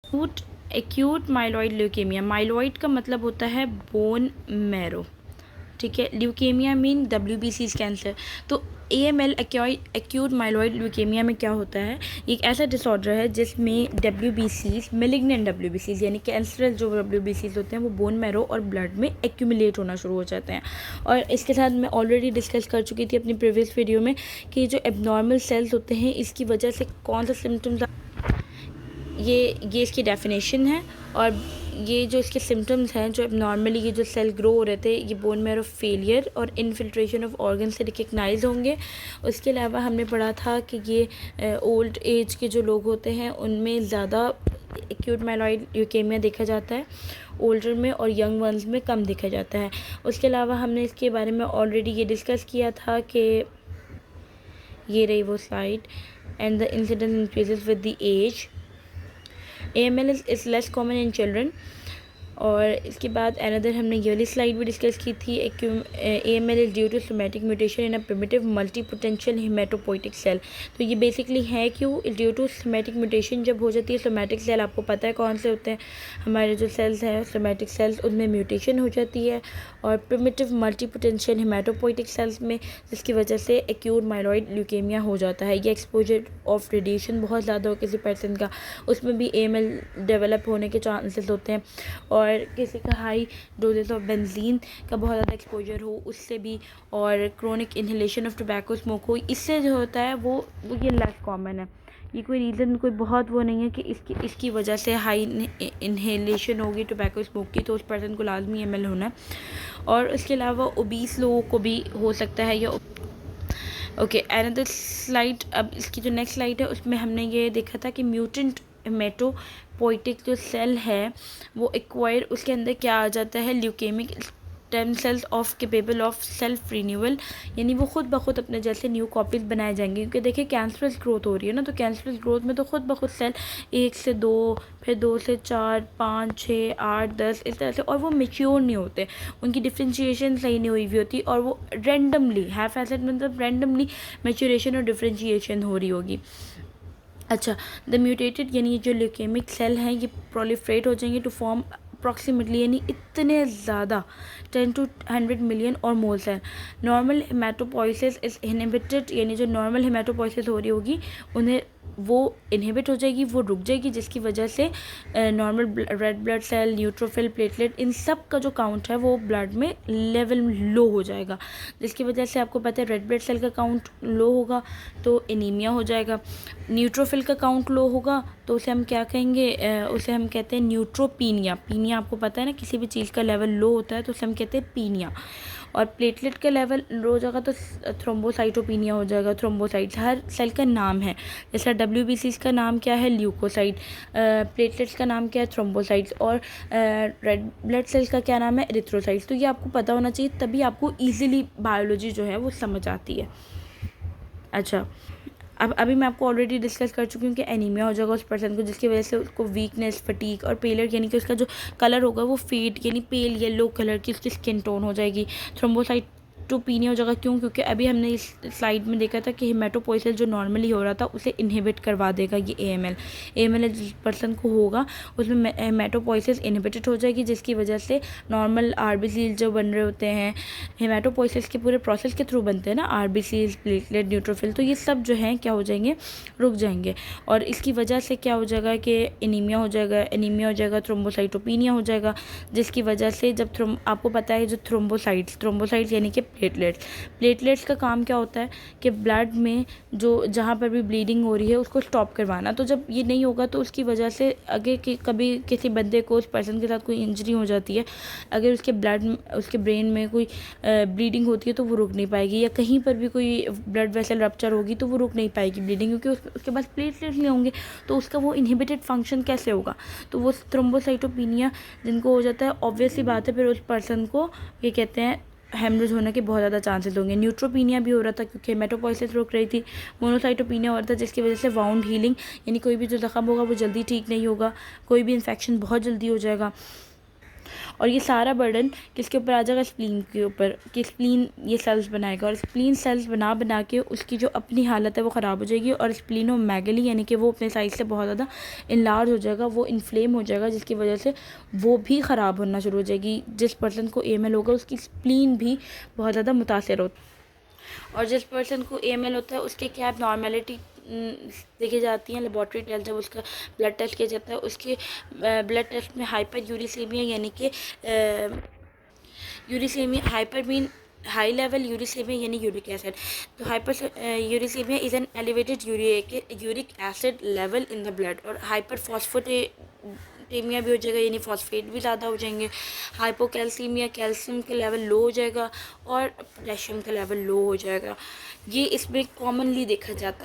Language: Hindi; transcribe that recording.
Acute acute myeloid leukaemia, myeloid का मतलब होता है बोन मैरो, ठीक है। Leukaemia mean WBC cancer. तो AML एक्यूट माइलॉइड ल्यूकेमिया में क्या होता है, एक ऐसा डिसऑर्डर है जिसमें WBCs मेलिग्नेंट WBCs यानी कैंसरल जो WBCs होते हैं वो बोन मैरो और ब्लड में एक्यूमुलेट होना शुरू हो जाते हैं। और इसके साथ मैं ऑलरेडी डिस्कस कर चुकी थी अपनी प्रीवियस वीडियो में कि जो एबनॉर्मल सेल्स होते हैं इसकी वजह से कौन सा सिम्टम्स, ये इसकी डेफिनेशन है। और ये जो इसके सिम्टम्स हैं, जो नॉर्मली ये जो सेल ग्रो हो रहे थे, ये बोन मैरो फेलियर और इनफिल्ट्रेशन ऑफ ऑर्गन से रिकग्नाइज होंगे। उसके अलावा हमने पढ़ा था कि ये ओल्ड एज के जो लोग होते हैं उनमें ज़्यादा एक्यूट माइलॉइड ल्यूकेमिया देखा जाता है, ओल्डर में और यंग वंस में कम देखा जाता है। उसके अलावा हमने इसके बारे में ऑलरेडी ये डिस्कस किया था कि ये रही वो slide, and the incidence increases with the age. AML is less common in children। और इसके बाद अनदर हमने ये वाली स्लाइड भी डिस्कस की थी, AML is due to somatic mutation in a primitive multi potential haematopoietic cell. तो ये बेसिकली है क्यों, ड्यू टू सोमैटिक म्यूटेशन जब हो जाती है सोमैटिक सेल, आपको पता है कौन से होते हैं हमारे जो सेल्स हैं सोमैटिक सेल्स, उनमें म्यूटेशन हो जाती है और primitive multi potential haematopoietic cells में, जिसकी वजह से एक्यूट माइलॉइड ल्यूकेमिया हो जाता है। ये एक्सपोजर ऑफ रेडिएशन बहुत ज़्यादा हो किसी पर्सन का, उसमें भी AML डेवलप होने के चांसेस होते हैं। और किसी का हाई डोजेस ऑफ बेंजीन का बहुत ज़्यादा एक्सपोजर हो उससे भी, और chronic inhalation of tobacco smoke हो, इससे जो होता है वो ये लेस कॉमन है। ये कोई रीज़न कोई बहुत वो नहीं है कि इसकी वजह से हाई इन्हेलेशन होगी टोबैको स्मोक की तो उस पर्सन को लाजमी AML होना है। और उसके अलावा ओबीस लोगों को भी हो सकता है। या ओके, अनदर स्लाइड, अब इसकी जो नेक्स्ट स्लाइड है उसमें हमने ये देखा था कि म्यूटेंट हेमेटोपोइटिक जो सेल है वो एक्वायर, उसके अंदर क्या आ जाता है, leukaemic stem cells of capable of self renewal, यानी वो खुद ब खुद अपने जैसे न्यू कॉपीज़ बनाए जाएंगे। क्योंकि देखिए कैंसरस ग्रोथ हो रही है ना, तो कैंसरस ग्रोथ में तो खुद ब खुद सेल 1 से 2, फिर 2 से 4, 5, 6, 8, 10 इस तरह से, और वो मेच्योर नहीं होते, उनकी डिफ्रेंशिएशन सही नहीं हुई हुई होती, और वो रेंडमली हैफ एसेट मतलब रेंडमली मेच्योरेशन और डिफ्रेंशिएशन हो रही होगी। अच्छा, द म्यूटेटेड यानी ये जो ल्यूकेमिक सेल हैं ये प्रोलिफरेट हो जाएंगे टू फॉर्म अप्रॉक्सीमेटली, यानी इतने ज़्यादा 10 to 100 मिलियन और मोर सेल। नॉर्मल हेमेटोपोइसिस इज इनहिबिटेड, यानी जो नॉर्मल हेमेटोपोइसिस हो रही होगी उन्हें वो इनहिबिट हो जाएगी, वो रुक जाएगी, जिसकी वजह से normal red blood cell, neutrophil, platelet, इन सब का जो काउंट है वो ब्लड में लेवल लो हो जाएगा, जिसकी वजह से आपको पता है रेड ब्लड सेल का काउंट लो होगा तो एनीमिया हो जाएगा। न्यूट्रोफिल का काउंट लो होगा तो उसे हम क्या कहेंगे, उसे हम कहते हैं न्यूट्रोपीनिया। पीनिया आपको पता है ना, किसी भी चीज़ का लेवल लो होता है तो उसे हम कहते हैं पीनिया। और प्लेटलेट का लेवल लो हो जाएगा तो थ्रोम्बोसाइटोपिनिया हो जाएगा। थ्रोम्बोसाइट्स हर सेल का नाम है, जैसा WBCs का नाम क्या है, ल्यूकोसाइट, प्लेटलेट्स का नाम क्या है, थ्रोम्बोसाइट्स, और रेड ब्लड सेल्स का क्या नाम है, एरिथ्रोसाइट्स। तो ये आपको पता होना चाहिए, तभी आपको ईजिली बायोलॉजी जो है वो समझ आती है। अच्छा, अब अभी मैं आपको ऑलरेडी डिस्कस कर चुकी हूँ कि एनीमिया हो जाएगा उस पर्सन को, जिसकी वजह से उसको वीकनेस, फटीक और पेलर यानी कि उसका जो कलर होगा वो फेड यानी पेल येलो कलर की उसकी स्किन टोन हो जाएगी। थ्रोम्बोसाइटोपिनिया हो जाएगा, क्यों, क्योंकि अभी हमने इस स्लाइड में देखा था कि हेमेटोपोइसिस जो नॉर्मली हो रहा था उसे इनहिबिट करवा देगा ये AML जिस पर्सन को होगा उसमें हेमेटोपोइसिस इनहिबिटेड हो जाएगी, जिसकी वजह से नॉर्मल RBCs जो बन रहे होते हैं हेमेटोपोइसिस के पूरे प्रोसेस के थ्रू बनते हैं ना, RBCs, प्लेटलेट, न्यूट्रोफिल, तो ये सब जो हैं क्या हो जाएंगे, रुक जाएंगे। और इसकी वजह से क्या हो जाएगा कि एनीमिया हो जाएगा, थ्रोम्बोसाइटोपिनिया हो जाएगा, जिसकी वजह से जब आपको पता है जो थ्रोम्बोसाइट्स यानी कि प्लेटलेट्स का काम क्या होता है कि ब्लड में जो जहाँ पर भी ब्लीडिंग हो रही है उसको स्टॉप करवाना। तो जब ये नहीं होगा तो उसकी वजह से अगर कभी किसी बंदे को, उस पर्सन के साथ कोई इंजरी हो जाती है, अगर उसके ब्रेन में कोई ब्लीडिंग होती है तो वो रुक नहीं पाएगी, या कहीं पर भी कोई ब्लड वेसल रप्चर होगी तो वो रुक नहीं पाएगी ब्लीडिंग, क्योंकि उसके पास प्लेटलेट्स नहीं होंगे, तो उसका वो इनहिबिटेड फंक्शन कैसे होगा। तो वो थ्रोम्बोसाइटोपिनिया जिनको हो जाता है, ऑब्वियसली बात है फिर उस पर्सन को ये कहते हैं हेमरेज होने के बहुत ज़्यादा चांसेस होंगे। न्यूट्रोपीनिया भी हो रहा था क्योंकि हेमेटोपोइसिस रुक रही थी। मोनोसाइटोपिनिया हो रहा था जिसकी वजह से वाउंड हीलिंग यानी कोई भी जो ज़ख्म होगा वो जल्दी ठीक नहीं होगा, कोई भी इन्फेक्शन बहुत जल्दी हो जाएगा। और ये सारा बर्डन किसके ऊपर आ जाएगा, स्प्लीन के ऊपर, कि स्प्लीन ये सेल्स बनाएगा और स्प्लीन सेल्स बना बना के उसकी जो अपनी हालत है वो ख़राब हो जाएगी और स्प्लीनोमेगली यानी कि वो अपने साइज़ से बहुत ज़्यादा इनलार्ज हो जाएगा, वो इन्फ्लेम हो जाएगा, जिसकी वजह से वो भी ख़राब होना शुरू हो जाएगी। जिस पर्सन को AML होगा उसकी स्प्लीन भी बहुत ज़्यादा मुतासर होती है। और जिस पर्सन को AML होता है उसके क्या नॉर्मेलिटी देखी जाती हैं, लेबॉर्ट्री टेस्ट जब उसका ब्लड टेस्ट किया जाता है, उसके ब्लड टेस्ट में हाइपर यूरिसेमिया यानी कि uricemia, hyper mean high level uricemia यानी यूरिक एसिड। तो hyper uricemia is an elevated uric acid level in the blood. और हाइपर फॉस्फेटेमिया भी हो जाएगा यानी फॉस्फेट भी ज़्यादा हो जाएंगे। हाइपोकैल्सीमिया, कैल्शियम का लेवल लो हो जाएगा और पोटेशियम का लेवल लो हो जाएगा। ये इसमें कॉमनली देखा जाता है।